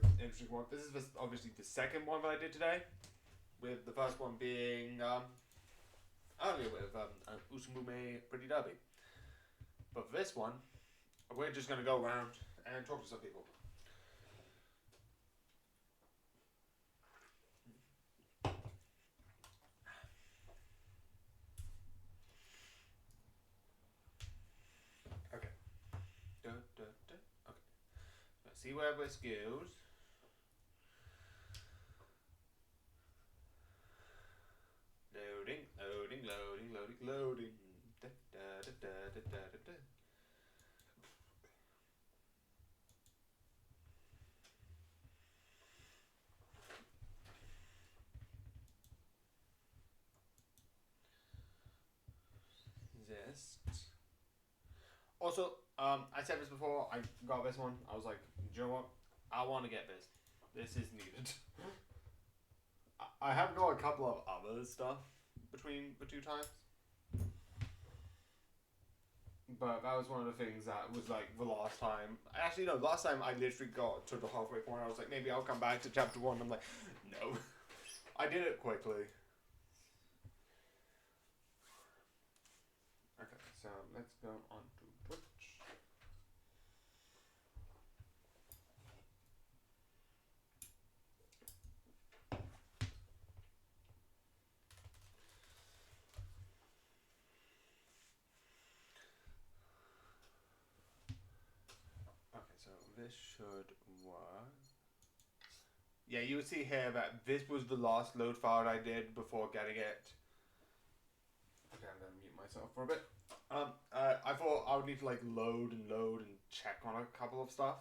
an interesting one. This is obviously the second one that I did today, with the first one being earlier with Usumume Pretty Derby. But for this one, we're just going to go around and talk to some people. Okay. Okay. Let's see where this goes. Loading. Da, da, da, da, da, da, da. This. Also, I said this before. I got this one. I was like, you know what? I want to get this. This is needed. I have got a couple of other stuff between the two times. But that was one of the things that was like the last time. Actually, no, last time I literally got to the halfway point. I was like, maybe I'll come back to chapter 1. I'm like, no. I did it quickly. Okay, so let's go on to Twitch. Okay, so this should work. Yeah, you would see here that this was the last load file I did before getting it. Okay, I'm gonna mute myself for a bit. I thought I would need to like load and check on a couple of stuff.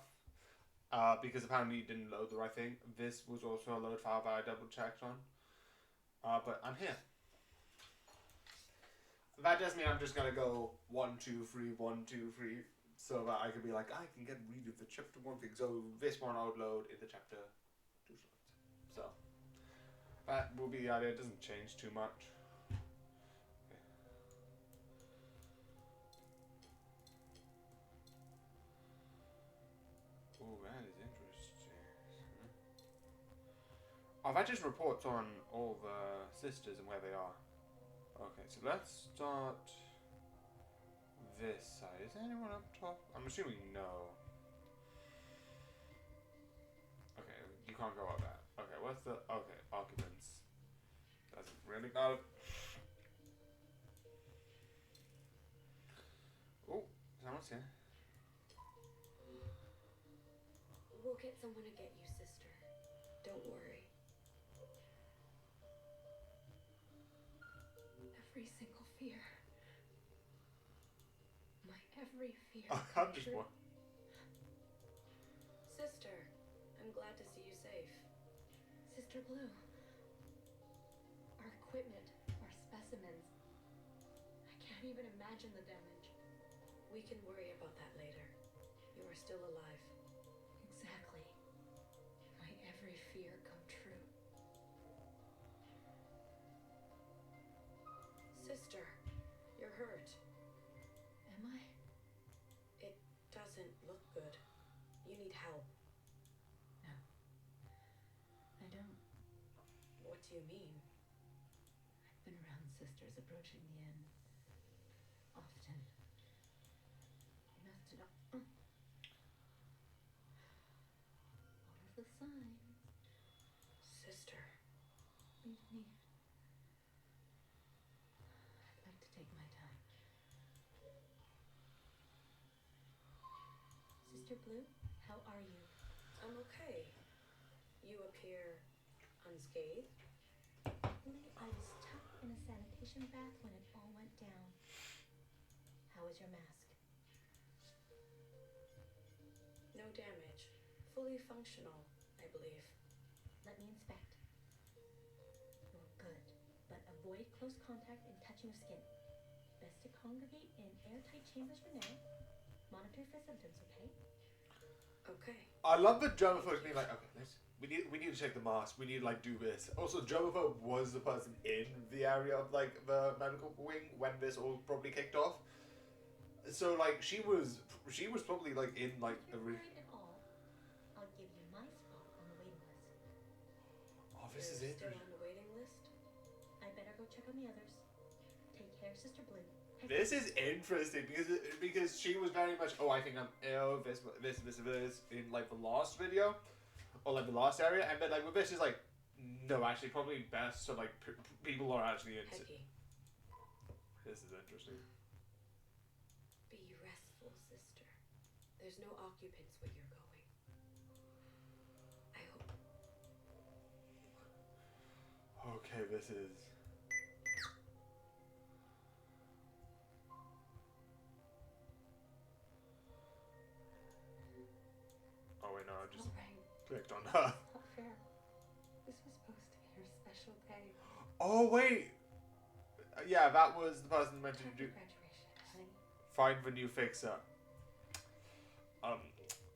Because apparently it didn't load the right thing. This was also a load file that I double checked on. But I'm here. That does mean I'm just gonna go 1, 2, 3, 1, 2, 3, so that I can be like, I can get rid of the chapter 1 thing. So this one I would load in the chapter 2 slots. So that will be the idea. It doesn't change too much. Oh, that is interesting. Oh, that just reports on all the sisters and where they are. Okay, so let's start this side. Is there anyone up top? I'm assuming no. Okay, you can't go up that. Okay, what's the... Okay, occupants. Doesn't really matter. Oh, someone's here. We'll get someone to get you, sister. Don't worry. Every single fear. My every fear. I'm just one. Sister, I'm glad to see you safe. Sister Blue. Our equipment, our specimens. I can't even imagine the damage. We can worry about that later. You are still alive. Exactly. My every fear come true. Sister, you're hurt. Am I? It doesn't look good. You need help. No. I don't. What do you mean? I've been around sisters approaching the end. Often. Enough to know. What are the signs? Sister. Leave me. I'd like to take my time. Sister Blue, how are you? I'm okay. You appear unscathed. Luckily, I was tucked in a sanitation bath when it all went down. How is your mask? No damage. Fully functional, I believe. Let me inspect. You're good, but avoid close contact and touching of skin. Best to congregate in airtight chambers for now. Monitor for symptoms, okay? Okay. I love the German folks being like, okay, we need to check the mask. We need to like do this. Also, Germaphobe was the person in the area of like the medical wing when this all probably kicked off. So like she was probably like in like if you're worried at all, I'll give you my spot. this is You're still interesting. on the waiting list? I better go check on the others. Take care, Sister Blue. This is interesting because she was very much, oh, I think I'm ill, this in like the last video or like the last area, and then like with this is like, no, actually probably best so like people are actually into. Peggy, This is interesting. be restful, sister. There's no occupants where you're going. I hope. Okay, this is. Oh wait, no, I just All right. clicked on her. It's not fair. This was supposed to be your special day. Oh wait, yeah, that was the person meant to do. Happy graduation, honey. Find the new fixer. You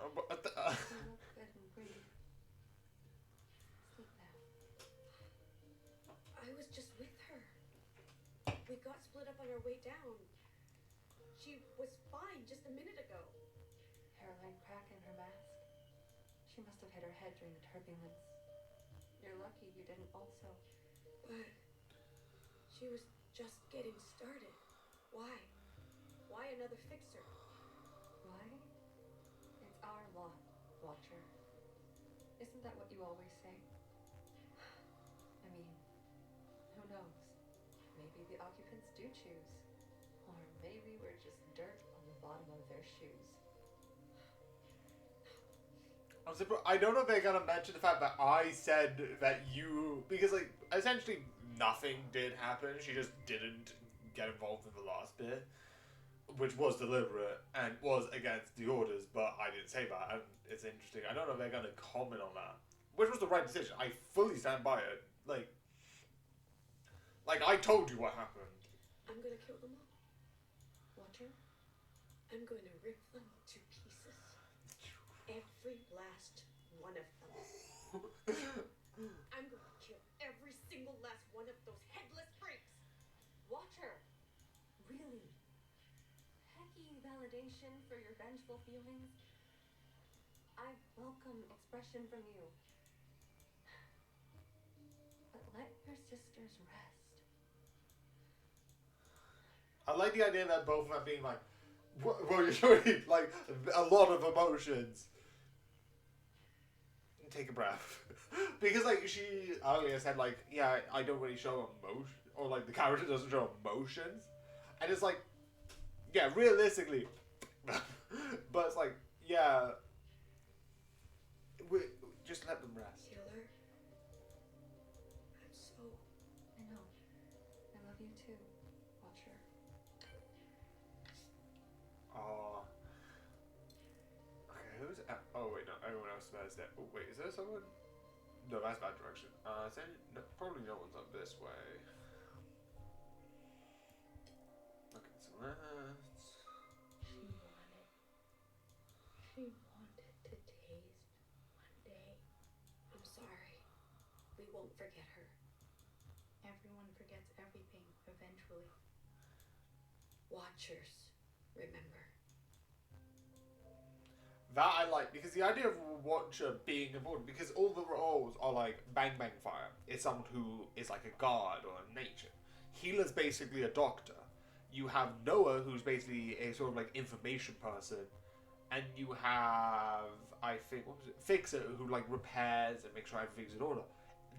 look good and pretty. Sleep now. I was just with her. We got split up on our way down. She was fine just a minute ago. Hairline crack in her mask. She must have hit her head during the turbulence. You're lucky you didn't also. But she was just getting started. Why? Why another fixer? Why? It's our lot, Watcher. Isn't that what you always say? I mean, who knows? Maybe the occupants do choose. Or maybe we're just dirt on the bottom of their shoes. I don't know if they're gonna mention the fact that I said that you, because like essentially nothing did happen. She just didn't get involved in the last bit, which was deliberate and was against the orders. But I didn't say that, and it's interesting. I don't know if they're gonna comment on that, which was the right decision. I fully stand by it. Like I told you what happened. I'm gonna kill them all. Watcher, I'm going to rip them to pieces. Every last one of them. I'm going to kill every single last one of those headless freaks. Watcher! Really? Hecky validation for your vengeful feelings? I welcome expression from you. But let your sisters rest. I like the idea that both of them being like, well, you're showing like a lot of emotions. Take a breath. Because like she earlier said like, yeah, I don't really show emotion, or like the character doesn't show emotions, and it's like, yeah, realistically, but it's like, yeah, just let them rest. Killer. I'm so... I know. I love you too, Watcher. Oh. Okay, who's... Oh, wait, no. Everyone else is there. Oh, wait, is there someone? No, that's bad direction. No, probably no one's up this way. Okay, so let's... She wanted to taste one day. I'm sorry. We won't forget her. Everyone forgets everything eventually. Watchers, remember. That I like, because the idea of a Watcher being important, because all the roles are like Bang Bang Fire is someone who is like a guard or a nature. Healer's basically a doctor. You have Noah, who's basically a sort of like information person, and you have, I think, what was it, Fixer, who like repairs and makes sure everything's in order.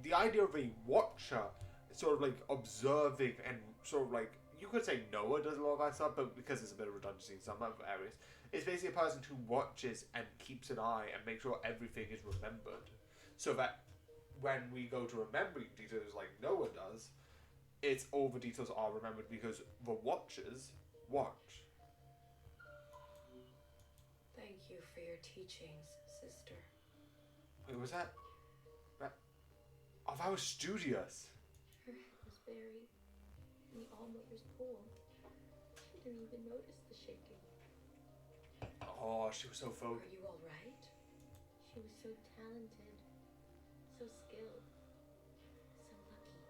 The idea of a Watcher, sort of like observing and sort of like, you could say Noah does a lot of that stuff, but because there's a bit of redundancy in some other areas, it's basically a person who watches and keeps an eye and makes sure everything is remembered. So that when we go to remembering details like Noah does, it's all the details are remembered because the Watchers watch. Thank you for your teachings, sister. Wait, was that? Oh, that was studious. Her head was buried in the Allmother's pool. She didn't even notice the shaking. Oh, she was so Are focused. you all right? She was so talented, so skilled, so lucky.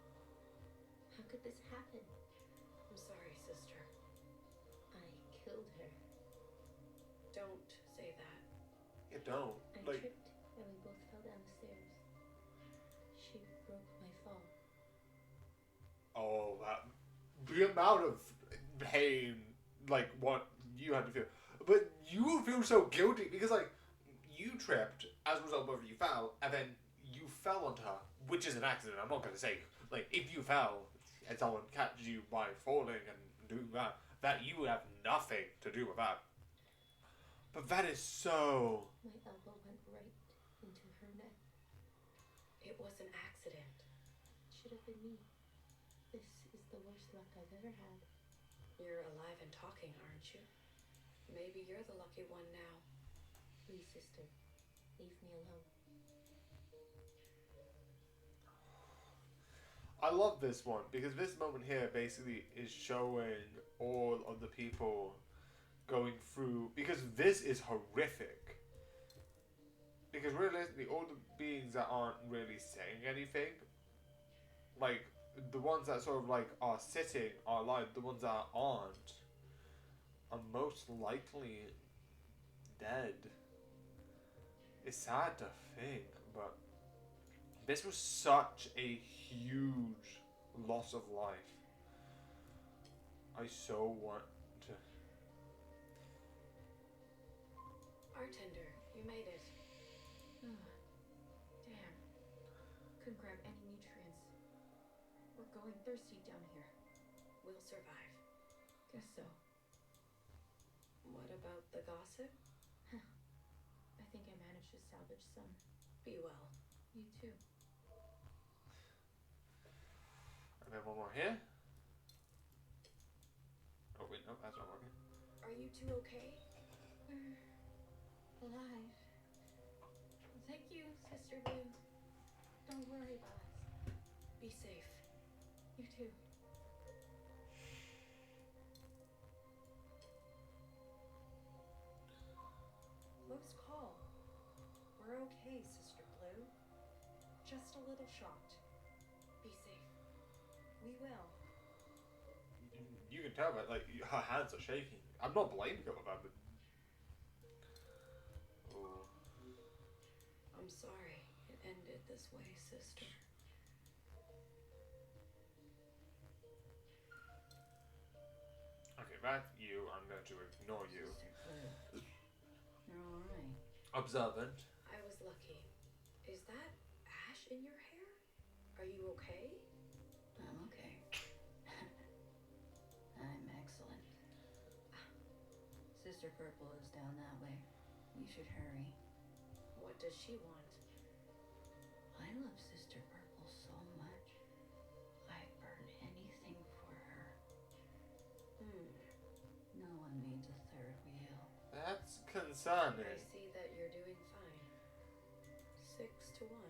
How could this happen? I'm sorry, sister. I killed her. Don't say that. You don't. I Like, tripped and we both fell down the stairs. She broke Oh, the amount of pain, like, what you had to feel. But you feel so guilty because, like, you tripped as a result of you fell, and then you fell onto her, which is an accident. I'm not going to say, like, if you fell and someone catches you by falling and doing that you have nothing to do with that. But that is so... My elbow went right into her neck. It was an accident. It should have been me. This is the worst luck I've ever had. You're alive and talking, aren't you? Maybe you're the lucky one now. Please, sister, leave me alone. I love this one because this moment here basically is showing all of the people going through, because this is horrific. Because realistically, all the beings that aren't really saying anything, like the ones that sort of like are sitting are alive, the ones that aren't are most likely dead. It's sad to think, but this was such a huge loss of life. I so want to... Bartender, you made it. Damn. Couldn't grab any nutrients. We're going thirsty down here. We'll survive. Guess so. What about the gossip? I think I managed to salvage some. Be well. You too. And then one more here. Oh wait, no, that's not working. Are you two okay? We're alive. Thank you, Sister Blue. Don't worry about us. Be safe. You too. Close call. We're okay, Sister Blue. Just a little shocked. Be safe. We will. You can tell that, like, her hands are shaking. I'm not blaming her for that, but... Oh. I'm sorry it ended this way, sister. Okay, that's you. I'm going to ignore you. Sister Blue, you're alright. Observant. I was lucky. Is that ash in your hair? Are you okay? I'm okay. I'm excellent. Sister Purple is down that way. You should hurry. What does she want? I love Sister Purple so much. I'd burn anything for her. No one needs a third wheel. That's I concerning. see that you're doing fine. 6 to 1.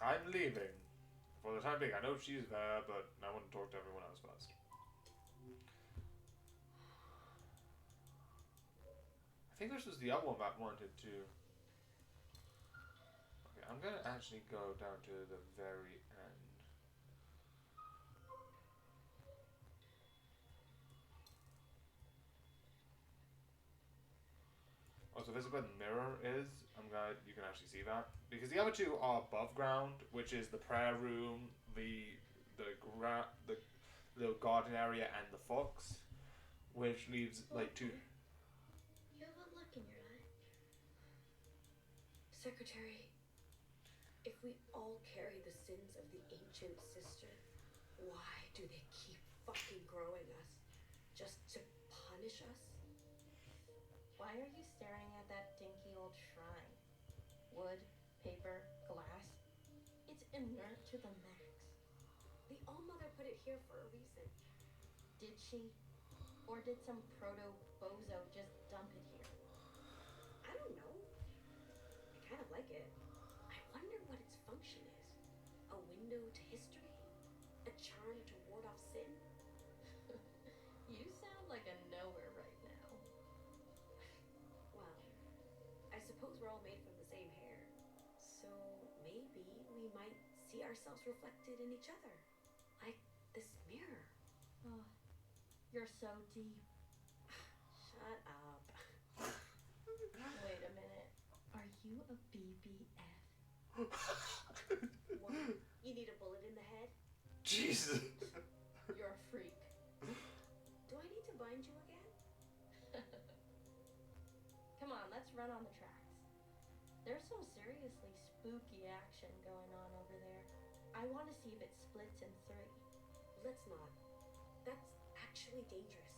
I'm leaving. For the time being, I know she's there, but I want to talk to everyone else first. I think this was the other one that wanted to... Okay, I'm going to actually go down to the very end. Oh, so this is where the mirror is. I'm glad you can actually see that. Because the other two are above ground, which is the prayer room, the little garden area, and the fox. Which leaves, like, two... You have a look in your eye. Secretary, if we all carry the sins of the ancient sister, why do they keep fucking growing us? Just to punish us? Why are you staring at that dinky old shrine? Wood, paper, glass. It's inert to the max. The All-Mother put it here for a reason. Did she? Or did some proto-bozo just dump it here? I don't know. I kind of like it. I wonder what its function is. A window to history? A charm to ward off sin? You sound like a knower right now. Well, I suppose we're all made from the same hair. So maybe we might see ourselves reflected in each other. Like this mirror. Oh, you're so deep. Shut up. Wait a minute. Are you a BBF? What? You need a bullet in the head? Jesus. You're a freak. Do I need to bind you again? Come on, let's run on the tracks. There's some seriously spooky action going on over there. I want to see if it splits in 3. Let's not. That's actually dangerous.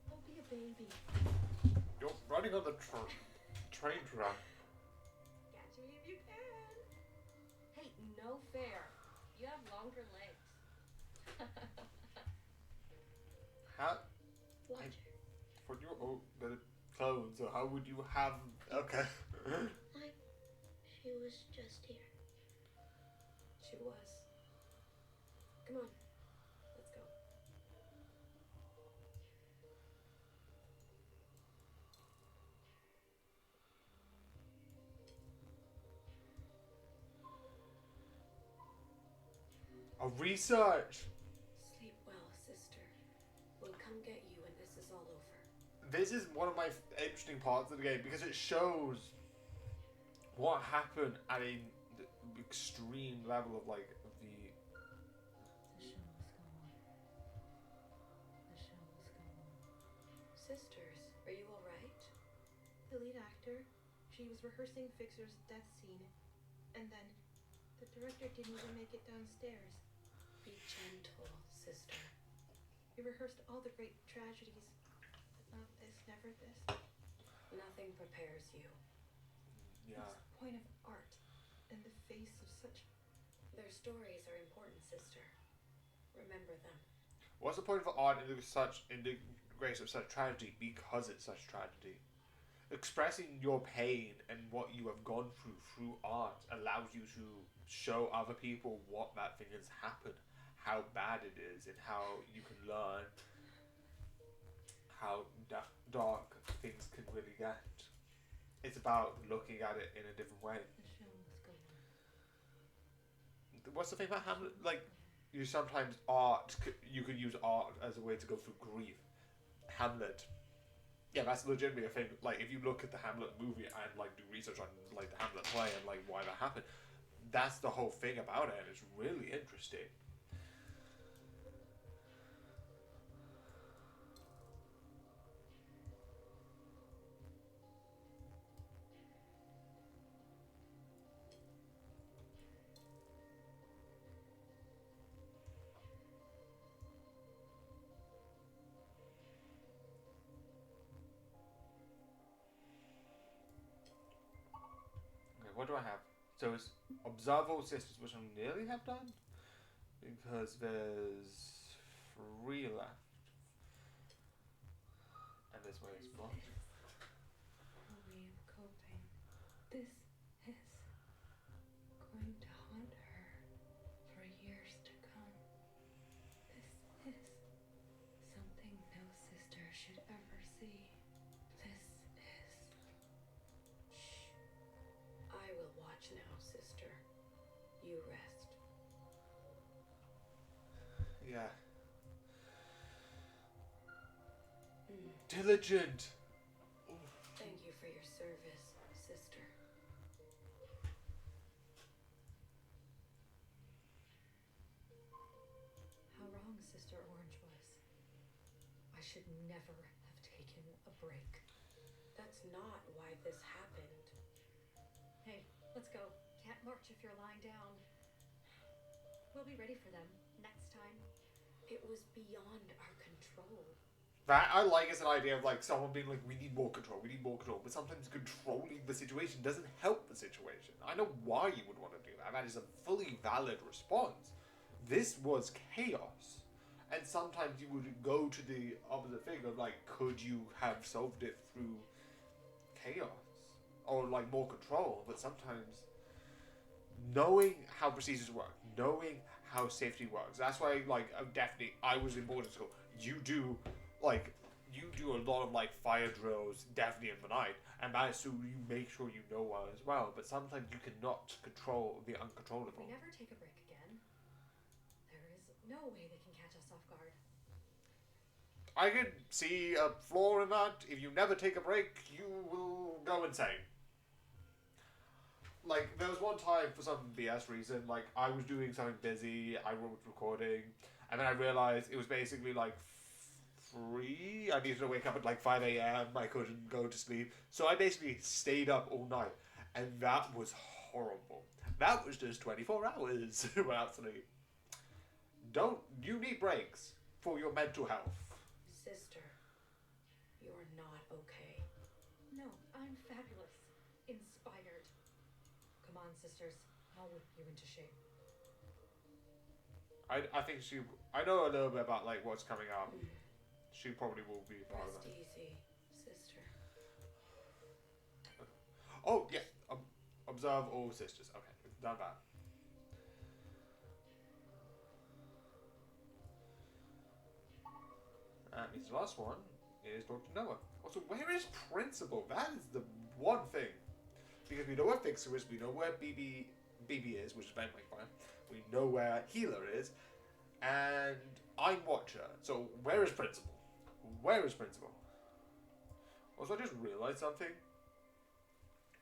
Don't be a baby. You're running on the train track. Catch me if you can. Hey, no fair. You have longer legs. How? Watch. For your own better clothes, so how would you have? Okay. Like, she was just here. She was. Come on. Let's go. A research. Sleep well, sister. We'll come get you when this is all over. This is one of my interesting parts of the game because it shows what happened at an extreme level of like the. The show must go on. The show must go on. Sisters, are you alright? The lead actor, she was rehearsing Fixer's death scene, and then the director didn't even make it downstairs. Be gentle, sister. We rehearsed all the great tragedies, but not this, never this. Nothing prepares you. Yeah. What's the point of art in the face of such... Their stories are important, sister. Remember them. What's the point of art in the grace of such tragedy because it's such tragedy? Expressing your pain and what you have gone through art allows you to show other people what that thing has happened, how bad it is, and how you can learn how dark things can really get. It's about looking at it in a different way. The show must go on. What's the thing about Hamlet? The show must Like, go on. you sometimes you could use art as a way to go through grief. Hamlet. Yeah, that's legitimately a thing. Like, if you look at the Hamlet movie and like do research on like the Hamlet play and like why that happened, that's the whole thing about it, and it's really interesting. Okay, what do I have? So it's observe all sisters, which I nearly have done because there's 3 left, and this way is blocked. Her way of coping. This is going to haunt her for years to come. This is something no sister should ever see. This is... Shh. I will watch now, sister. You rest. Yeah. Mm. Diligent. Thank you for your service, sister. How wrong Sister Orange was. I should never have taken a break. That's not why this happened. Hey, let's go. Can't march if you're lying down. We'll be ready for them next time. It was beyond our control. That I like as an idea of like someone being like, we need more control, but sometimes controlling the situation doesn't help the situation. I know why you would want to do that. That is a fully valid response. This was chaos. And sometimes you would go to the opposite thing of like, could you have solved it through chaos? Or like more control, but sometimes knowing how procedures work, knowing how safety works. That's why like definitely I was in boarding school. You do a lot of like fire drills definitely in the night, and that is so you make sure you know as well. But sometimes you cannot control the uncontrollable. We never take a break again. There is no way they can catch us off guard. I could see a flaw in that. If you never take a break, you will go insane. like, there was one time for some BS reason, like, I was doing something busy, I was recording, and then I realized it was basically, like, 3. I needed to wake up at, like, 5 a.m. I couldn't go to sleep. So I basically stayed up all night. And that was horrible. That was just 24 hours without sleep. You need breaks for your mental health. Sister, you're not okay. No, I'm fabulous. Inspired. Come on, sisters. I'll whip you into shape. I think I know a little bit about, like, what's coming up. She probably will be part of Rest that. easy, sister. Oh, yeah. Observe all sisters. Okay, done that. That means the last one is Dr. Noah. Also, where is Principal? That is the one thing. Because we know where Fixer is, we know where BB is, which is Bang Bang Fire. We know where Healer is, and I'm Watcher. So, where is Principal? Where is Principal? Also, I just realized something.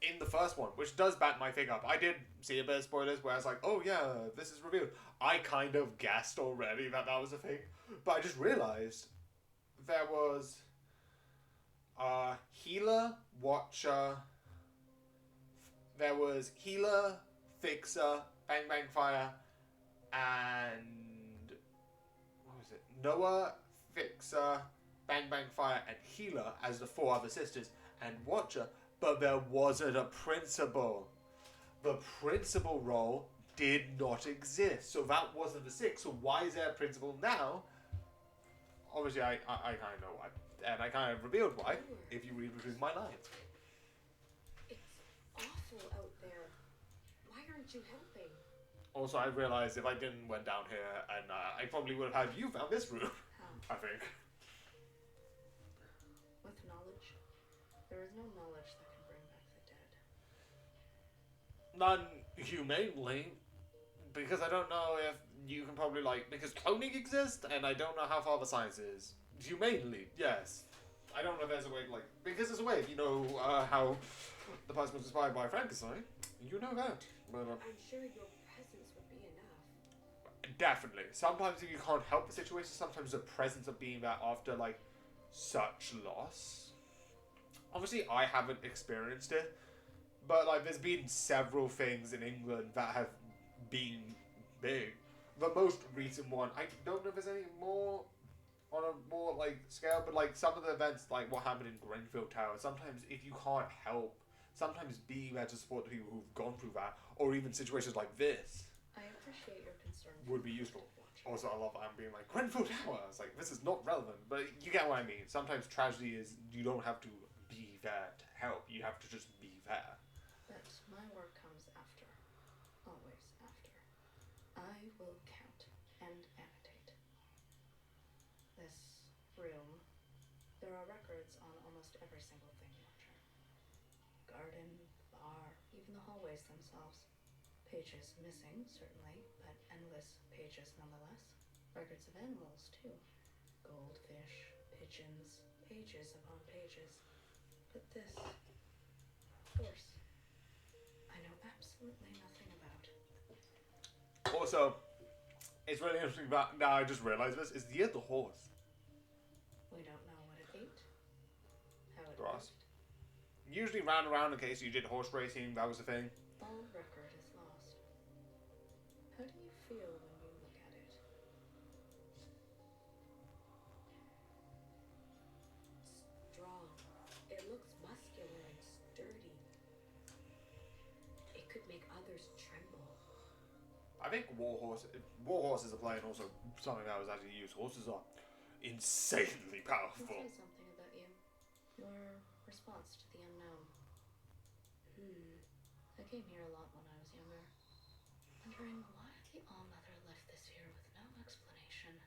In the first one, which does back my thing up, I did see a bit of spoilers where I was like, oh yeah, this is revealed. I kind of guessed already that was a thing, but I just realized there was Healer, Watcher, there was Healer, Fixer, Bang Bang Fire, and what was it? Noah, Fixer, Bang Bang Fire, and Healer as the 4 other sisters, and Watcher. But there wasn't a principal. The principal role did not exist. So that wasn't the 6. So why is there a principal now? Obviously, I kind of know why. And I kind of revealed why, if you read between my lines. It's awful out there. Why aren't you helping? Also, I realized if I didn't went down here, and I probably would have had you found this room. How? I think. With knowledge? There is no knowledge that can bring back the dead. None humanely, because I don't know if you can probably, like, because cloning exists, and I don't know how far the science is. Humanely, yes. I don't know if there's a way, like, because there's a way, if you know how the person was inspired by Frankenstein, you know that. But, I'm sure your presence would be enough. definitely. Sometimes if you can't help the situation, sometimes the presence of being there after, like, such loss. Obviously, I haven't experienced it, but, like, there's been several things in England that have been big. The most recent one, I don't know if there's any more on a more, like, scale, but, like, some of the events, like what happened in Grenfell Tower, sometimes if you can't help, sometimes being there to support the people who've gone through that, or even situations like this, I appreciate your concern. would be useful. Watcher. Also, I love that I'm being like, Grenfell Tower. It's like, this is not relevant, but you get what I mean. Sometimes tragedy is, you don't have to be there to help. You have to just be there. But my work comes after. Always after. I will count and annotate. This room, there are records on almost every single thing, Watcher. Garden, bar, even the hallways themselves. Pages missing, certainly, but endless pages nonetheless. Records of animals, too. Goldfish, pigeons, pages upon pages. But this, horse, I know absolutely nothing about. Also, it's really interesting that now I just realized this, is the horse. We don't know what it ate, how it Grass. lived. Usually ran around in case you did horse racing, that was the thing. All record is lost. How do you feel when you look at it? Strong. It looks muscular and sturdy. It could make others tremble. I think war horses are playing also something that was actually used. Horses are insanely I'll powerful. say something about you. Your response to the unknown. I came here a lot when I was younger, wondering why the All-Mother left this here with no explanation.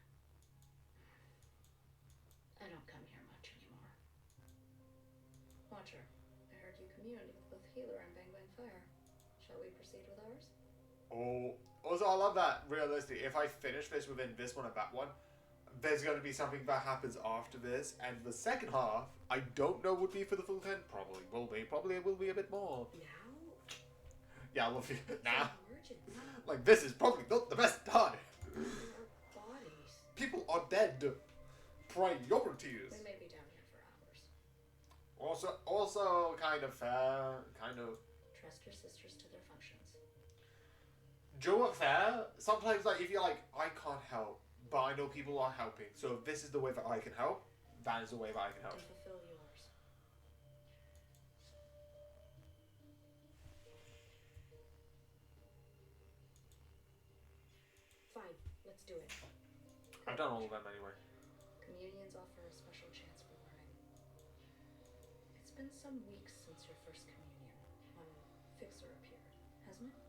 I don't come here much anymore. Watcher, I heard you communed with both Healer and Bang Bang Fire. Shall we proceed with ours? Oh, also I love that realistically, if I finish this within this one and that one, there's going to be something that happens after this, and the second half, I don't know would be for the full 10, probably will be a bit more. Now? Yeah, I love you. It's Nah. an emergency. Like, this is probably not the best time. There are bodies. People are dead. Priorities. We may be down here for hours. Also kind of fair, kind of. Trust your sisters to their functions. Do you know what fair? Sometimes, like, if you're like, I can't help, but I know people are helping, so if this is the way that I can help, that is the way that I can help. To fulfill yours. Fine, let's do it. I've done all of them anyway. Communions offer a special chance for learning. It's been some weeks since your first communion, when Fixer appeared, hasn't it?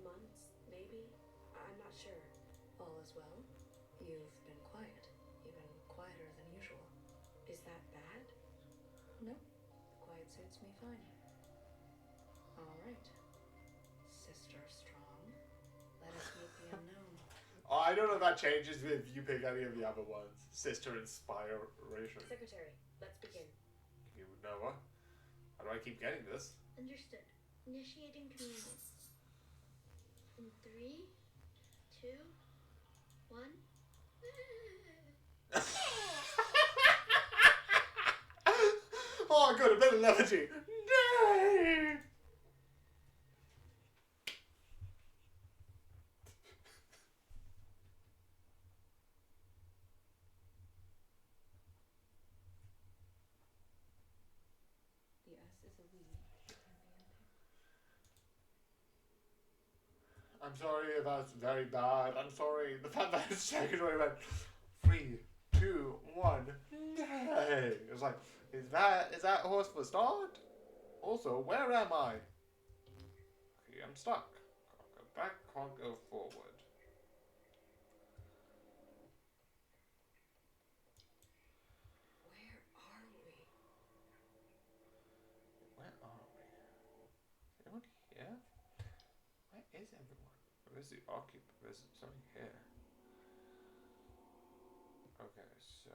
Months, maybe? I'm not sure. All is well? You've been quiet, even quieter than usual. Is that bad? No, quiet suits me fine. All right. Sister Strong, let us meet the unknown. Oh, I don't know if that changes if you pick any of the other ones. Sister Inspiration. Secretary, let's begin. You know what? How do I keep getting this? Understood. Initiating communion. In 3, 2, 1. Oh, good, a bit of levity. Nay! The S is a we. I'm sorry if that's very bad. I'm sorry. The fact that it's secondary went 3, 2, 1. Nay! It was like, is that horse for start? Also, where am I? Okay, I'm stuck. Can't go back, can't go forward. Where are we? Where are we? Is anyone here? Where is everyone? Where's the occupant? There's something here. Okay, so...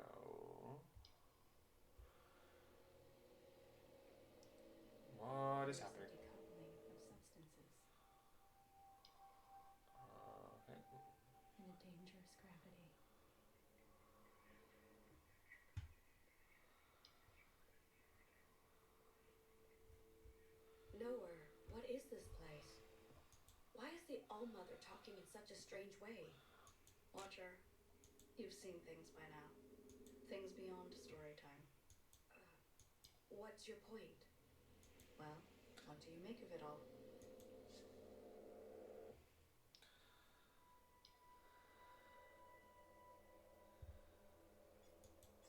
What is There's happening? a decoupling of substances Okay. in a dangerous gravity. Nowhere. What is this place? Why is the All-Mother talking in such a strange way? Watcher, you've seen things by now. Things beyond story time. What's your point? Well, what do you make of it all?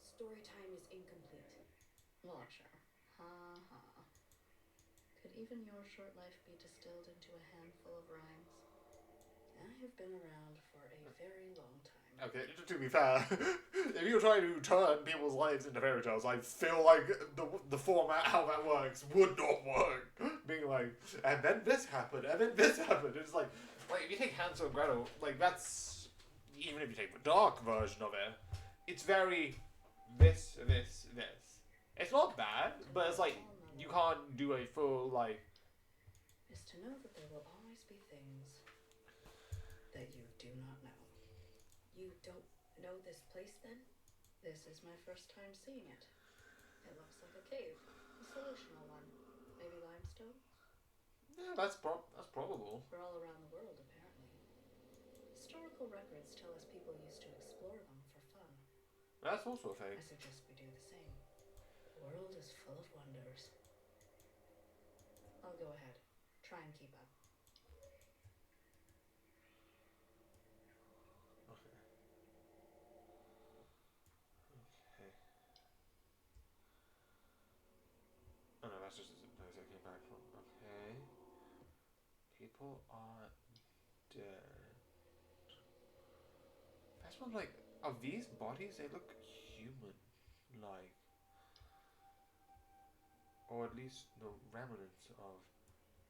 Story time is incomplete. Watcher. Ha ha. Could even your short life be distilled into a handful of rhymes? I have been around for a very long time. Okay, to be fair, if you're trying to turn people's lives into fairy tales, I feel like the format, how that works, would not work. Being like, and then this happened, and then this happened. It's like if you take Hansel and Gretel, like that's, even if you take the dark version of it, it's very this. It's not bad, but it's like, you can't do a full, like... Is to know that there will always be things that you do not know. You don't know this place, then? This is my first time seeing it. It looks like a cave. A solutional one. Maybe limestone? Yeah, that's probable. We're all around the world, apparently. Historical records tell us people used to explore them for fun. That's also a thing. I suggest we do the same. The world is full of wonders. I'll go ahead. Try and keep up. Okay. Oh no, that's just the place I came back from. Okay. People are dead. That's one, like, of these bodies, they look human-like. Or at least the remnants of...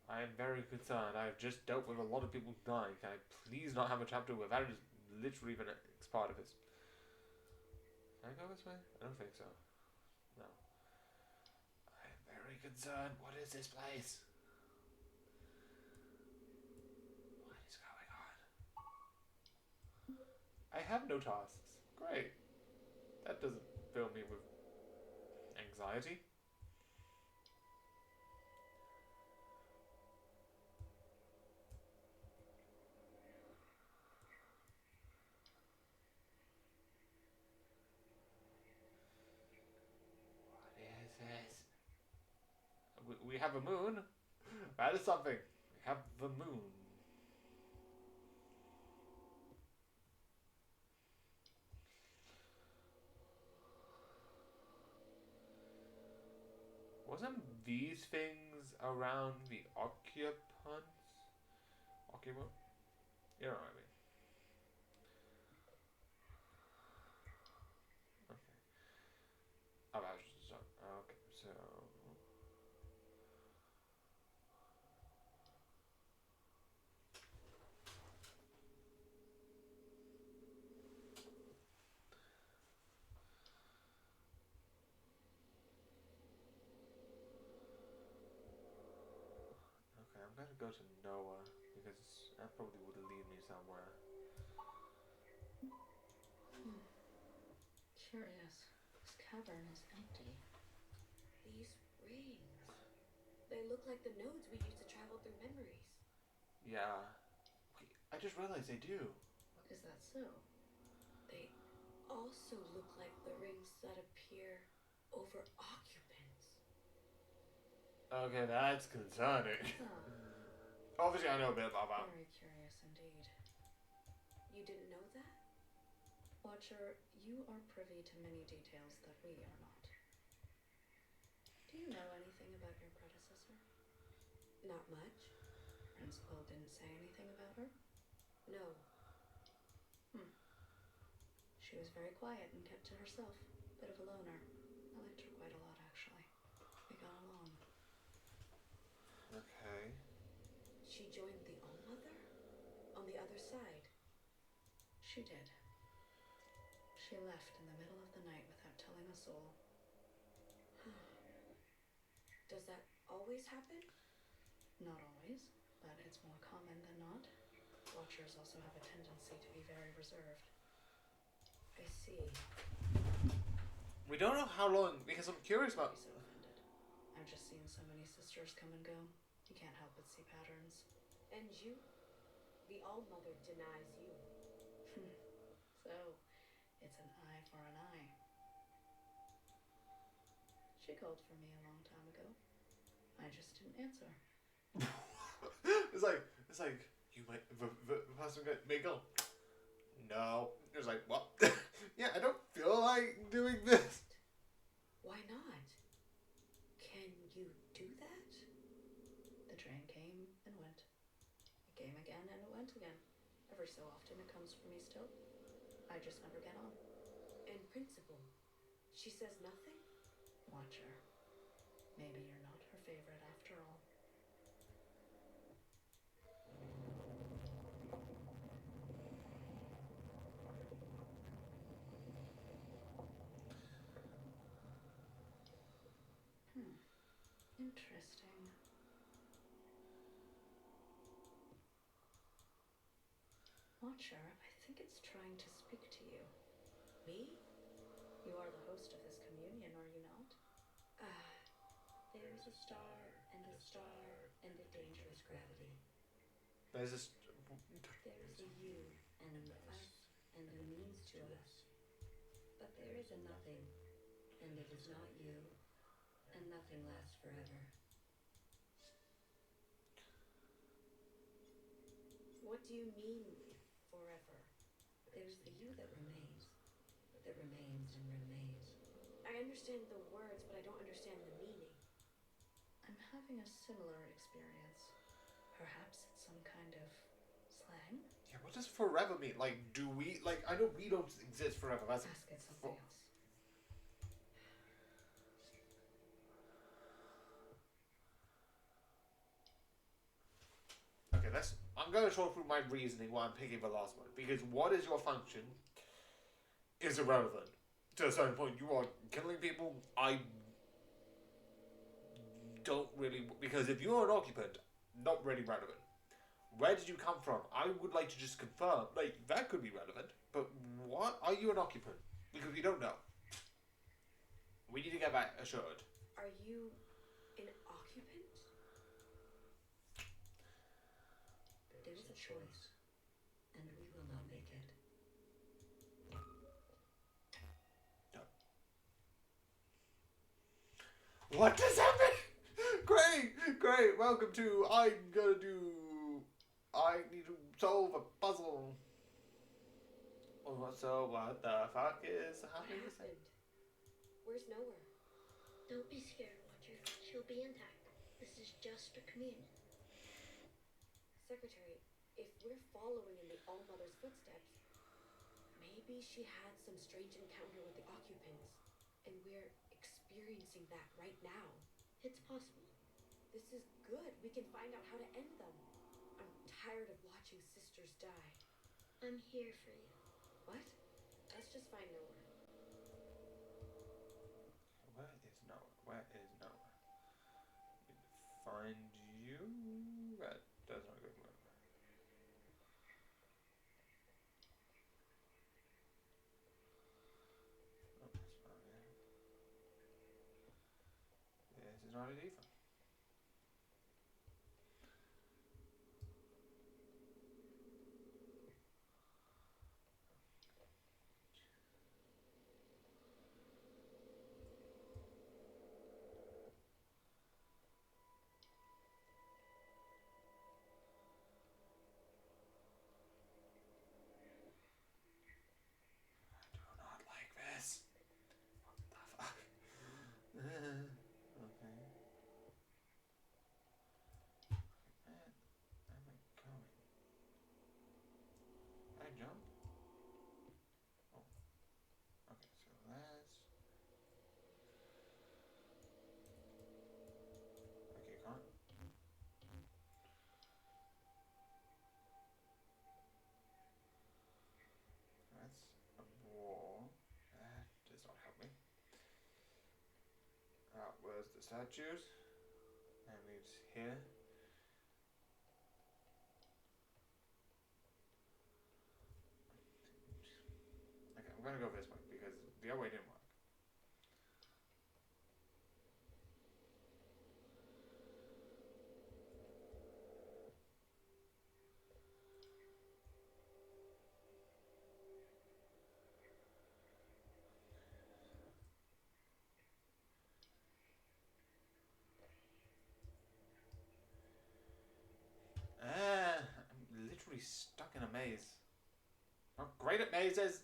I am very concerned. I have just dealt with a lot of people dying. Can I please not have a chapter where that is literally the next part of this? Can I go this way? I don't think so. No. I am very concerned. What is this place? I have no tasks. Great. That doesn't fill me with anxiety. What is this? We have a moon. That is something. We have the moon. Wasn't these things around the occupants? Occupant? You know what I mean. Okay. Oh, I was just okay, so okay, I'm gonna go to Noah because that probably would lead me somewhere. Curious. This cavern is empty. These rings. They look like the nodes we use to travel through memories. Yeah. Wait, I just realized they do. Is that so? They also look like the rings that appear over occupants. Okay, that's concerning. Huh. Obviously, I know a bit about that. Very curious indeed. You didn't know that? Watcher, you are privy to many details that we are not. Do you know anything about your predecessor? Not much. Principal didn't say anything about her? No. She was very quiet and kept to herself. Bit of a loner. I liked her quite a lot, actually. We got along. Okay. She joined the All-Mother? On the other side? She did. She left in the middle of the night without telling a soul. Does that always happen? Not always, but it's more common than not. Watchers also have a tendency to be very reserved. I see. We don't know how long, because I'm curious about... Don't be so offended. I've just seen so many sisters come and go. You can't help but see patterns. And you? The All-Mother denies you. So, it's an eye for an eye. She called for me a long time ago. I just didn't answer. it's like, you might, the person may go, no. It's like, what? Yeah, I don't feel like doing this. Why not? Can you do that? The train came and went. It came again and it went again. Every so often it comes for me still. I just never get on. And Principal, she says nothing? Watcher. Maybe you're not her favorite after all. Interesting. Watcher, I think it's trying to speak to you. Me? You are the host of this communion, are you not? There's a star, and a star, and a dangerous gravity. There's this... There's a you, and an us, and a means to us. But there is a nothing, and it is not you, and nothing lasts forever. What do you mean, forever? There's the you that remains and remains. I understand the words, but I don't understand the meaning. I'm having a similar experience. Perhaps it's some kind of slang? Yeah, what does forever mean? Like, do we... Like, I know we don't exist forever. That's... Ask it something else. Okay, I'm going to talk through my reasoning why I'm picking the last one. Because what is your function is irrelevant. To a certain point, you are killing people. I don't really... Because if you're an occupant, not really relevant. Where did you come from? I would like to just confirm. Like, that could be relevant. But what? Are you an occupant? Because we don't know. We need to get that assured. Are you an occupant? There is a choice, and we will not make it. What just happened? Great. Welcome to I need to solve a puzzle. So what the fuck is What happening? happened? Where's Nowhere? Don't be scared, Watcher. She'll be intact. This is just a commune. Secretary, if we're following in the All-Mother's footsteps, maybe she had some strange encounter with the occupants, and we're experiencing that right now. It's possible. This is good. We can find out how to end them. I'm tired of watching sisters die. I'm here for you. What? Let's just find Nowhere. Where is Noah? Find you? That's not a good word. Oh, that's not it. This is not it either. I do not like this. What the fuck? Okay. Where am I going? Can I jump? Oh. Okay, so that's... Okay, can't. That's a wall. That does not help me. Where's the statues? And leads here. Okay, I'm gonna go this way because the other way didn't work. I'm literally stuck in a maze. I'm great at mazes.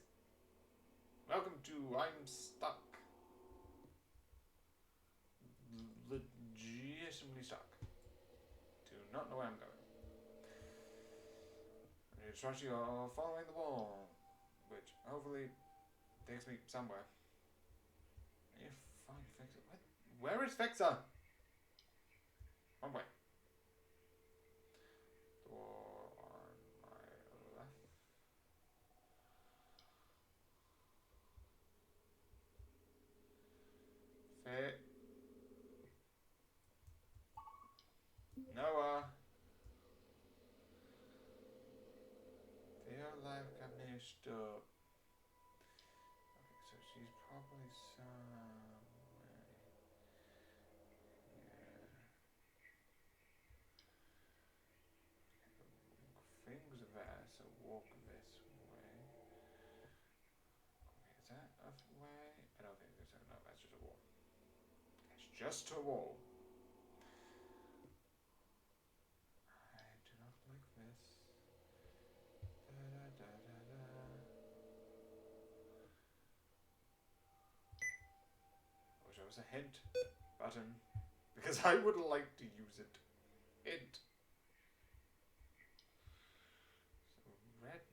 Welcome to I'm stuck. Legitimately stuck. Do not know where I'm going. I need to trust you are following the wall, which hopefully takes me somewhere. If find Fixer, what? Where is Fixer? One way. Door on my left. Fit. Noah. Feel like I messed up. Okay, so she's probably somewhere here. Things there, so walk this way. Okay, is that a way? I don't think so. No, that's just a wall. It's just a wall. I do not like this. Da, da, da, da, da. I wish there was a hint button because I would like to use it. Hint. So redness.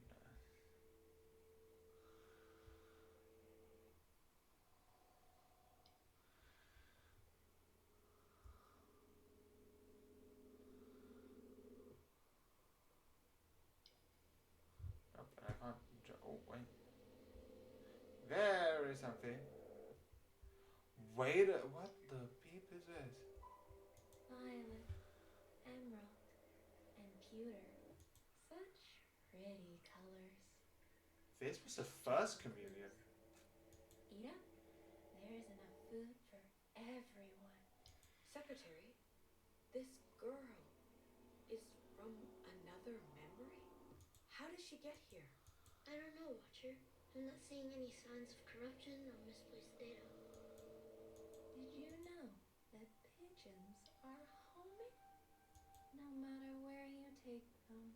Nope, and I can't. Oh wait. There is something. Wait, what the beep is this? Violet, emerald, and pewter. This was the first communion. Eat up. There is enough food for everyone. Secretary, this girl is from another memory? How did she get here? I don't know, Watcher. I'm not seeing any signs of corruption or misplaced data. Did you know that pigeons are homing? No matter where you take them,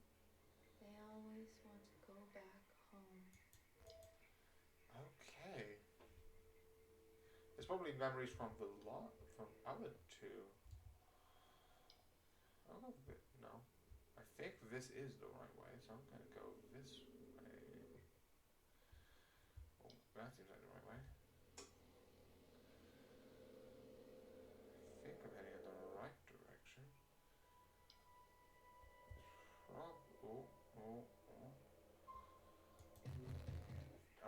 they always want to go back home. Okay. There's probably memories from the lot from other two. I'll go with no. I think this is the right way, so I'm gonna go this way. Oh, that seems like the right way. I think I'm heading in the right direction.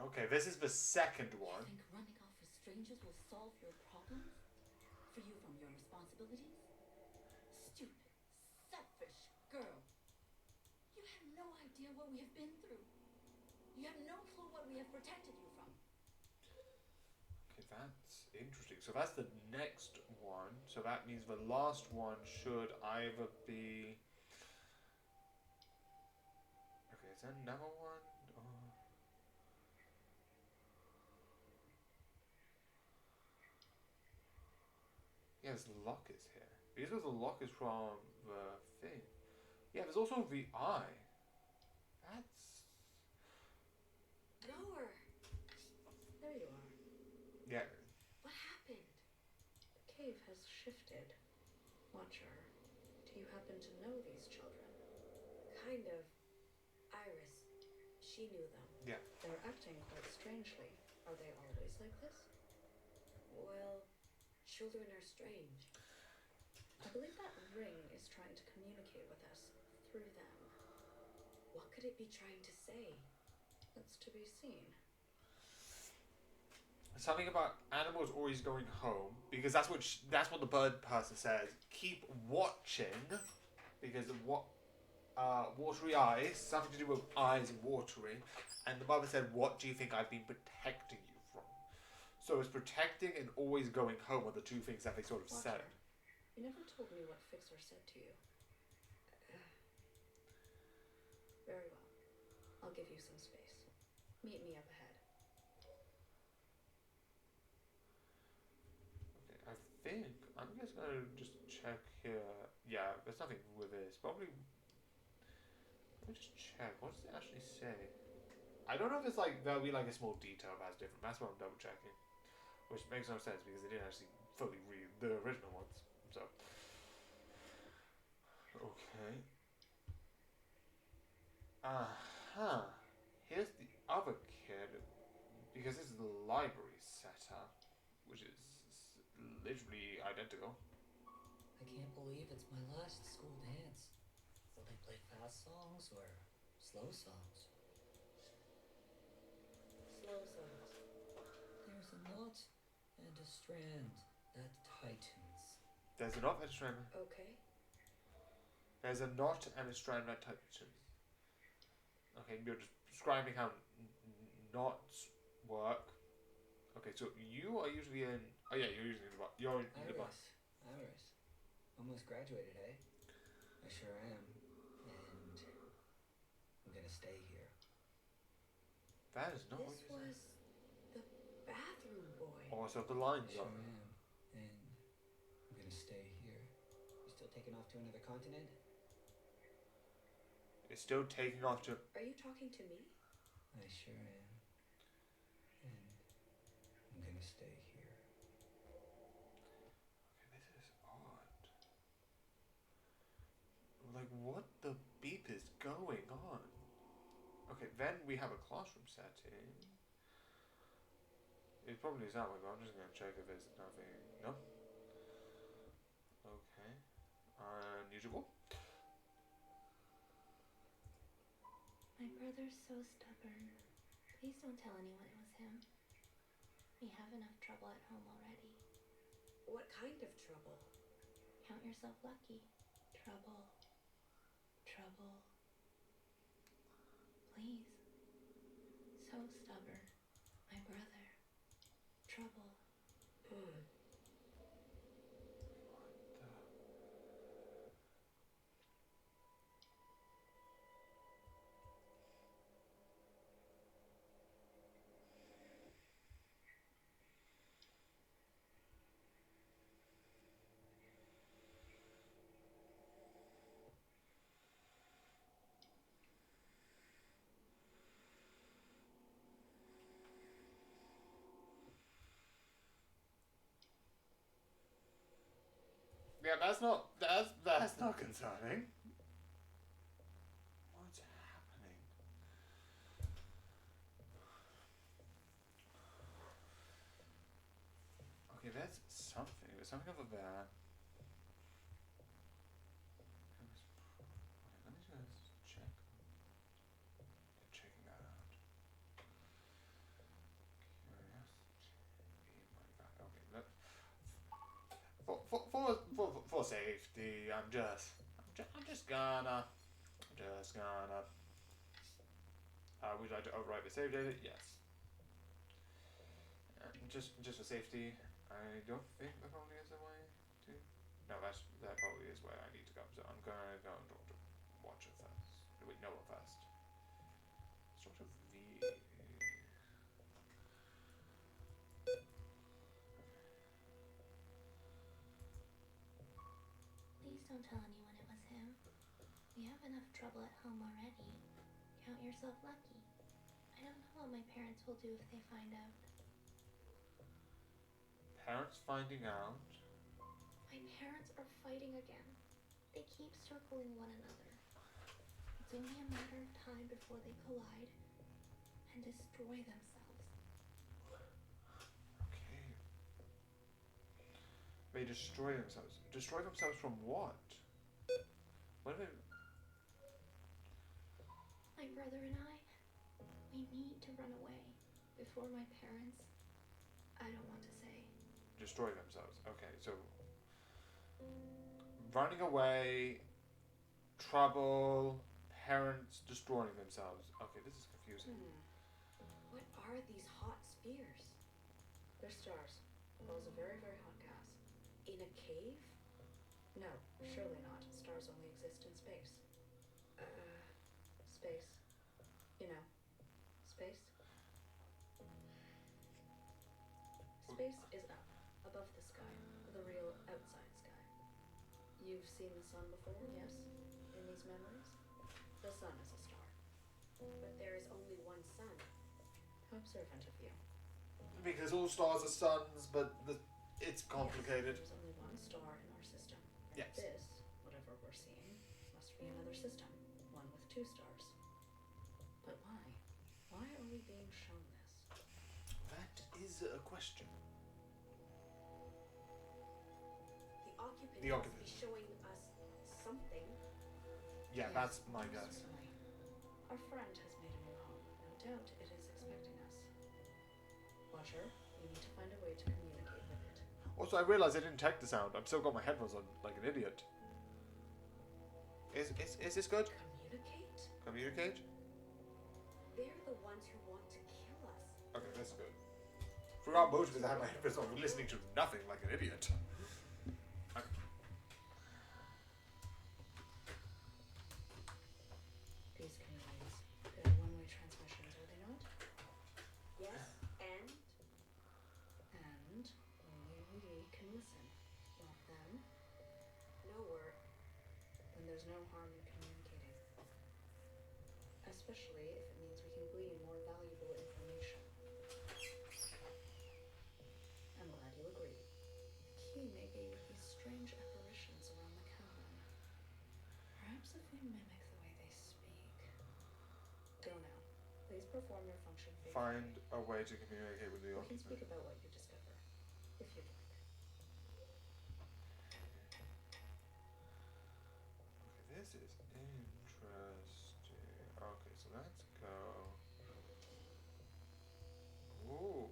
Okay, this is the second one. You think running off with strangers will solve your problems? Free you from your responsibilities? Stupid, selfish girl. You have no idea what we have been through. You have no clue what we have protected you from. Okay, that's interesting. So that's the next one. So that means the last one should either be... Okay, is there another one? Yeah, there's lockers here. These are the lockers from the thing. Yeah, there's also the eye. That's... Lower. There you are. Yeah. What happened? The cave has shifted. Watcher, do you happen to know these children? Kind of. Iris. She knew them. Yeah. They're acting quite strangely. Are they always like this? Well, children are strange. I believe that ring is trying to communicate with us through them. What could it be trying to say? That's to be seen. Something about animals always going home, because that's what the bird person says. Keep watching, because of what watery eyes, something to do with eyes and watering. And the mother said, "What do you think I've been protecting you from?" So it's protecting and always going home are the two things that they sort of said. You never told me what Fixer said to you. Very well. I'll give you some space. Meet me up ahead. Okay, I think I'm just gonna just check here. Yeah, there's nothing with this. Probably. Let me just check. What does it actually say? I don't know if it's like there'll be like a small detail that's different. That's what I'm double checking, which makes no sense because they didn't actually fully read the original ones. So. Okay. Here's the other kid, because this is the library setup, which is literally identical. I can't believe it's my last school dance. Will they play fast songs or slow songs? Slow songs. There's a knot and a strand that tightens. There's a knot and a strand. Okay. There's a knot and a strand that tightens. Okay, you're just describing how knots work. Okay, so you are usually in. Oh yeah, you're usually in the bar. You're in the bar. Iris. Almost graduated, eh? I sure am. And I'm gonna stay here. That is not what This you said. was the bathroom boy. Also, the lines I sure are. am. And I'm gonna stay here. You still taking off to another continent? It's still taking off to. Are you talking to me? I sure am. And I'm gonna stay here. Okay, this is odd. Like, what the beep is going on? Okay, then we have a classroom setting. It probably is that way, but I'm just gonna check if there's nothing. No? Okay. Unusual. My brother's so stubborn. Please don't tell anyone it was him. We have enough trouble at home already. What kind of trouble? Count yourself lucky. Trouble. Trouble. Please. So stubborn. My brother. Trouble. Yeah, that's not concerning. What's happening? Okay, that's something. There's something over there. Okay, let me just check. Checking that out. Okay, for safety, I'm just gonna. Would you like to overwrite the save data? Yes. Just for safety, I don't think there probably is a way to. No, that probably is where I need to go. So I'm gonna go and talk to Watcher first. Wait, Noah first. Sort of the. Please don't tell anyone it was him. We have enough trouble at home already. Count yourself lucky. I don't know what my parents will do if they find out. Parents finding out. My parents are fighting again. They keep circling one another. It's only a matter of time before they collide and destroy themselves. Okay. They destroy themselves. Destroy themselves from what? What do they? My brother and I, we need to run away before my parents, I don't want to say. Destroy themselves. Okay, so running away, trouble, parents destroying themselves. Okay, this is confusing. What are these hot spheres? They're stars. Balls of very, very hot gas. In a cave? No, surely not. Stars only exist in space. Space. You know, space. Space is up, above the sky, the real outside sky. You've seen the sun before, yes? In these memories? The sun is a star. But there is only one sun. How observant of you. Because all stars are suns, but it's complicated. Yes, there's only one star in our system. Yes. This, whatever we're seeing, must be another system. One with two stars. But why? Why are we being shown this? That is a question. The occupant The must be showing us something. Yeah, Yes, that's my guess. certainly. Our friend has made a new home. No doubt it is expecting us. Watcher, we need to find a way to communicate with it. Also, I realized I didn't check the sound. I've still got my headphones on like an idiot. Is this good? Communicate? Communicate? They're the ones who want to kill us. Okay, that's good. Throughout most of this, I had my headphones on, listening to nothing like an idiot. Okay. These communities, they're one-way transmissions, are they not? Yes, and And only we can listen. Not them. no word. Then there's no harm in communicating. Especially if it means we can glean more valuable information. I'm glad you agree. The key may be with these strange apparitions around the cavern. Perhaps if we mimic the way they speak. Go now. Please perform your function faithfully. Find a way to communicate with the We can speak occupant. about what you discover, if you'd like. Okay, this is interesting. Okay, so let's go. Ooh.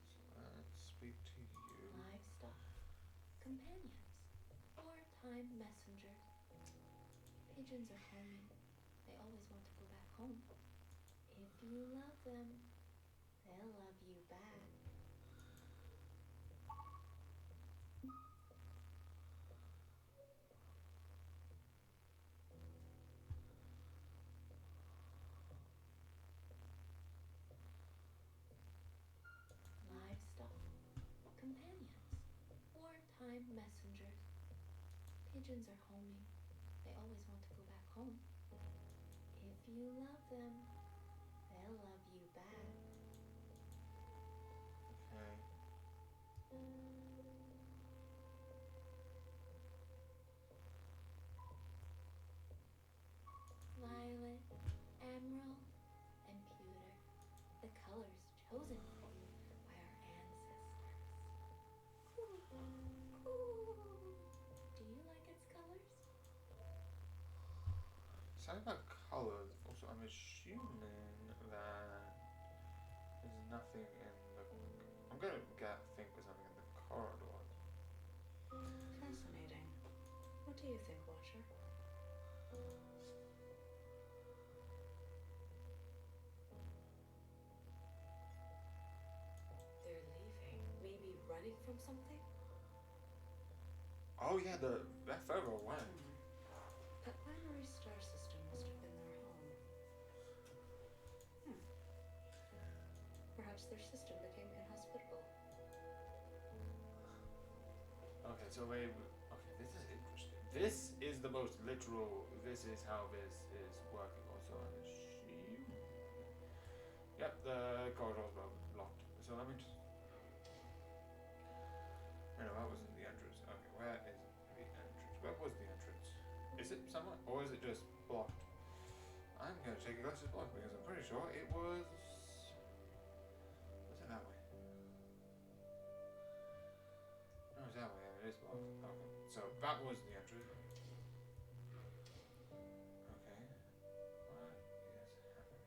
So let's speak to you. Livestock, companions, wartime messengers. Pigeons are homing. They always want to go back home. If you love them, they'll love you back. Livestock, companions, wartime messengers. Pigeons are homing. They always want to go back home. If you love them, they'll love you back. Okay. Violet, emerald, and pewter. The colors chosen for you by our ancestors. Do you like its colors? Something about colours. Also, I'm assuming that there's nothing in the. I'm gonna think there's something in the corridors. Fascinating. What do you think, Watcher? They're leaving. Maybe running from something? Oh yeah, they're further away. That binary star system must have been their home. Perhaps their system became inhospitable. Okay, so wait. Okay, this is interesting. This is the most literal. This is how this is working. Also, I'm assuming. Yep, the corridors were locked. So let me just. No, that wasn't the entrance. Okay, where is the entrance? Where was the entrance? Is it somewhere, or is it just blocked? I'm gonna take a guess it's blocked because I'm pretty sure it was. Was it that way? No, it's that way. It is blocked. Okay, so that was the entrance. Okay, what is happening?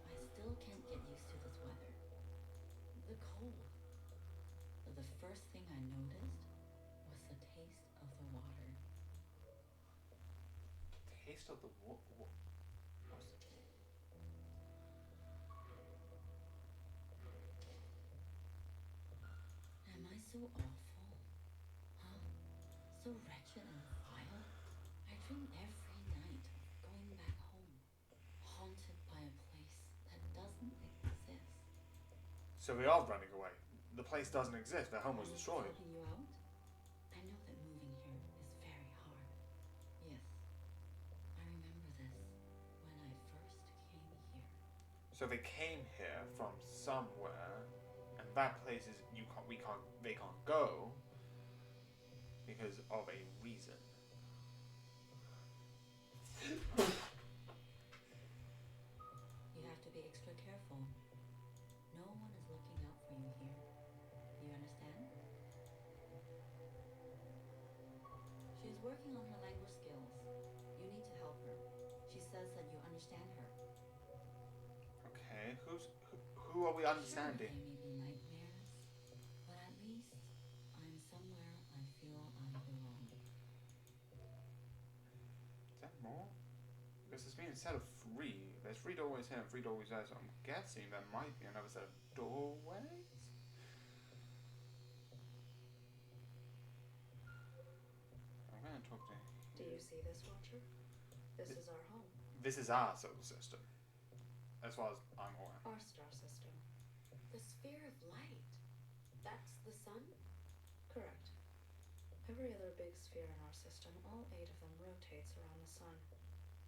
I still can't get used to this weather. The cold. But the first thing I noticed was the taste of the water. Taste of the water. Am I so awful? Huh? So wretched and vile? I dream every night of going back home, haunted by a place that doesn't exist. So we are running away. The place doesn't exist. Their home was Am I destroyed. helping you out? I know that moving here is very hard. Yes, I remember this when I first came here. So they came here from somewhere, and that place is they can't go because of a reason. You have to be extra careful. No one is looking out for you here. You understand? She's working on her language skills. You need to help her. She says that you understand her. Okay, who are we understanding? Sure, they may be nightmares, but at least I'm somewhere I feel I belong. Is that more? Because it's being said of three. There's 3 doorways here and 3 doorways there, so I'm guessing there might be another set of doorways? I'm gonna talk to him. Do you see this, Watcher? This is our home. This is our solar system, as far as I'm aware. Our star system. The sphere of light. That's the sun? Correct. Every other big sphere in our system, all 8 of them rotates around the sun,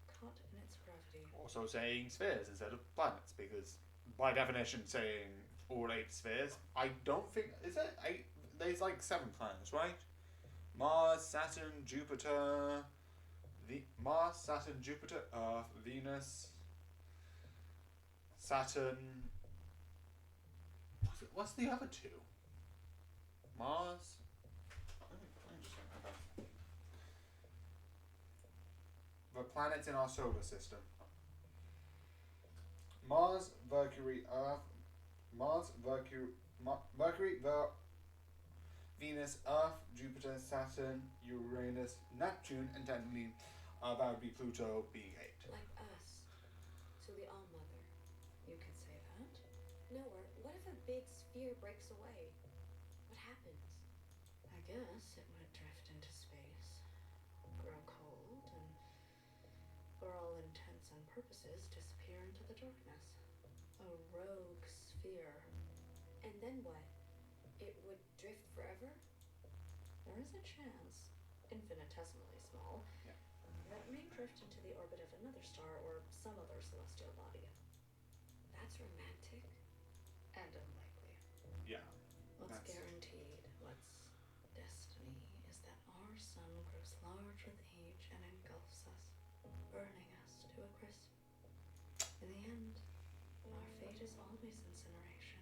caught in its gravity. Also saying spheres instead of planets, because by definition saying all 8 spheres, I don't think, is it 8? There's like 7 planets, right? Mars, Saturn, Jupiter, Mars, Saturn, Jupiter, Earth, Venus, Saturn. What's the other 2? Mars. Let me just think about it. The planets in our solar system. Mars, Mercury, Earth. Mars, Mercury, Venus, Earth, Jupiter, Saturn, Uranus, Neptune, and technically that would be Pluto being 8. Like us. To the All-Mother. You could say that. Nowhere. What if a big sphere breaks away? What happens? I guess it would drift into space, grow cold, and for all intents and purposes disappear into the darkness. A rogue sphere. And then what? It would drift forever? There is a chance, infinitesimally small, Yeah. that it may drift into the orbit of another star or some other celestial body. That's romantic. And unlikely. Yeah. What's That's- guaranteed, what's destiny, is that our sun grows large with age and engulfs us, burning us to a crisp. In the end, our fate is always incineration.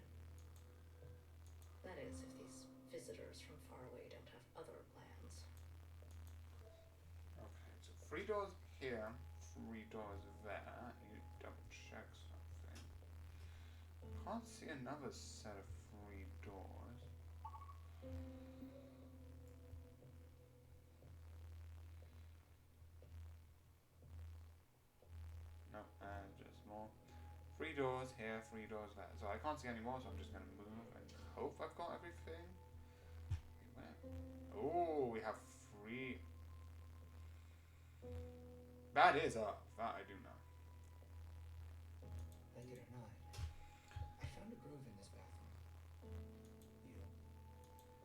That is, if these visitors from far away don't have other plans. Okay, so 3 doors here, 3 doors there. I need to double check something. Can't see another set of 3 doors. No, just more. 3 doors here, 3 doors there. So I can't see any more, so I'm just gonna move and hope I've got everything. Wait, where? Oh, we have 3. That is up. That I do know. Like it or not, I found a groove in this bathroom. You,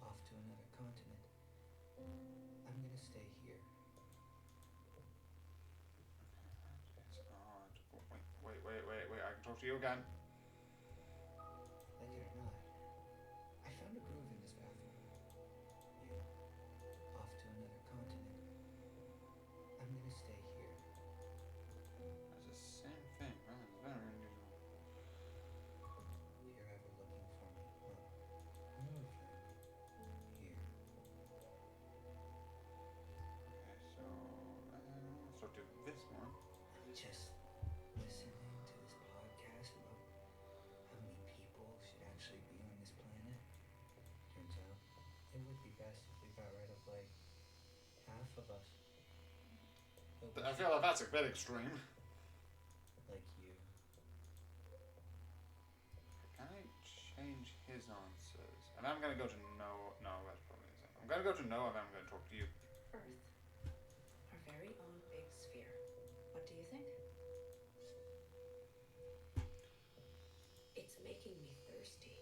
off to another continent. I'm gonna stay here. It's odd. Oh, wait. I can talk to you again. Like it or not, I found a groove in this bathroom. You, off to another continent. I'm gonna stay here. It's the same thing. Man, it's very unusual. If you're ever looking for me, look, more than here. Okay, so let's talk to this one. Just listening to this podcast about how many people should actually be on this planet. Turns out it would be best if we got rid of like half of us. But we I should- feel like that's a bit extreme. like you. Can I change his answers? And I'm gonna go to no. No, that's probably the same. I'm gonna go to no, and then I'm gonna talk to you. Earth. Our very own big sphere. What do you think? It's making me thirsty.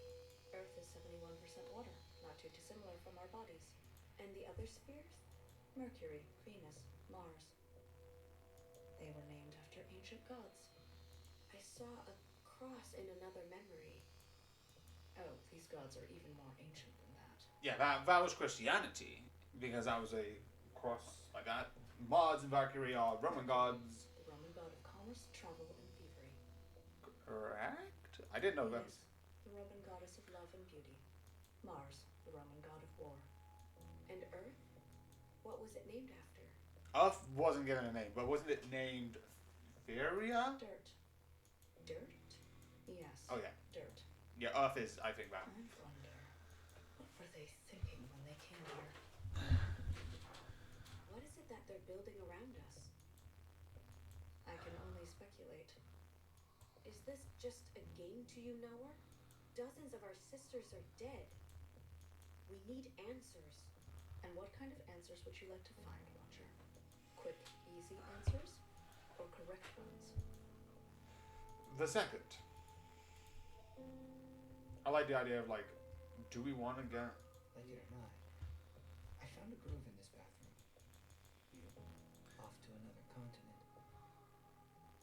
Earth is 71% water, not too dissimilar from our bodies. And the other spheres? Mercury, Venus, Mars. They were named after ancient gods. I saw a cross in another memory. Oh, these gods are even more ancient than that. Yeah, that was Christianity because that was a cross like that. Mars and Mercury are Roman gods. The Roman god of commerce, travel, and thievery. Correct. I didn't know that. Venus, the Roman goddess of love and beauty. Mars, the Roman god of war. And Earth? What was it named after? Earth wasn't given a name, but wasn't it named Theria? Dirt. Dirt? Yes. Oh yeah, Dirt. yeah. Earth is, I think, that. I wonder, what were they thinking when they came here? What is it that they're building around us? I can only speculate. Is this just a game to you, Noah? Dozens of our sisters are dead. We need answers. And what kind of answers would you like to find, Watcher? Quick, easy answers? Or correct ones? The second. I like the idea of like, do we want to get? Like it or not, I found a groove in this bathroom. You, off to another continent.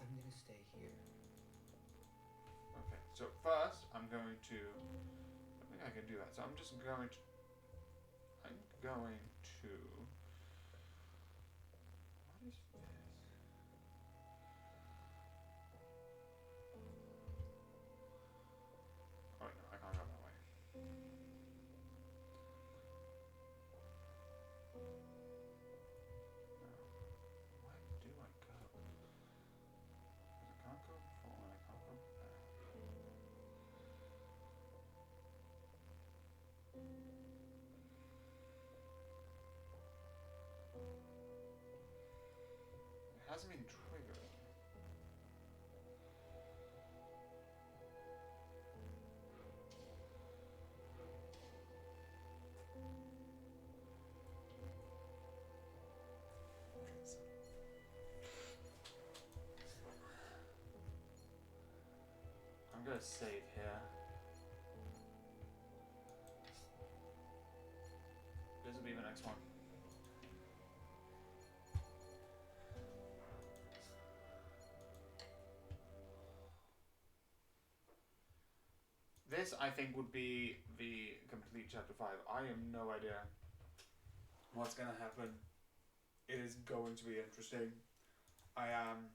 I'm gonna stay here. Okay, so first I'm going to. I think I can do that. So I'm just going to. I'm going to. What is this? Oh wait, no, I can't go that way. No. Where do I go? Because I can't go forward, I can't go back. gonna save here. This will be the next one. This, I think, would be the complete chapter 5. I have no idea what's gonna happen. It is going to be interesting. I am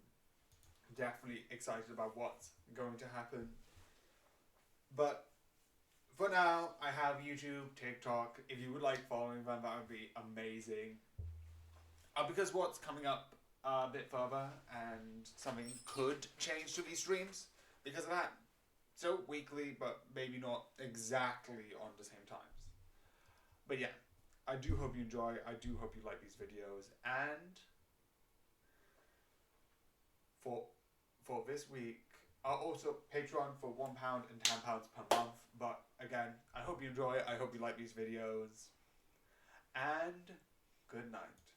definitely excited about what's going to happen. But for now, I have YouTube, TikTok. If you would like following them, that would be amazing. Because what's coming up a bit further, and something could change to these streams because of that. So weekly, but maybe not exactly on the same times. But yeah, I do hope you enjoy. I do hope you like these videos. And for this week, also Patreon for £1 and £10 per month. But again, I hope you enjoy. I hope you like these videos. And good night.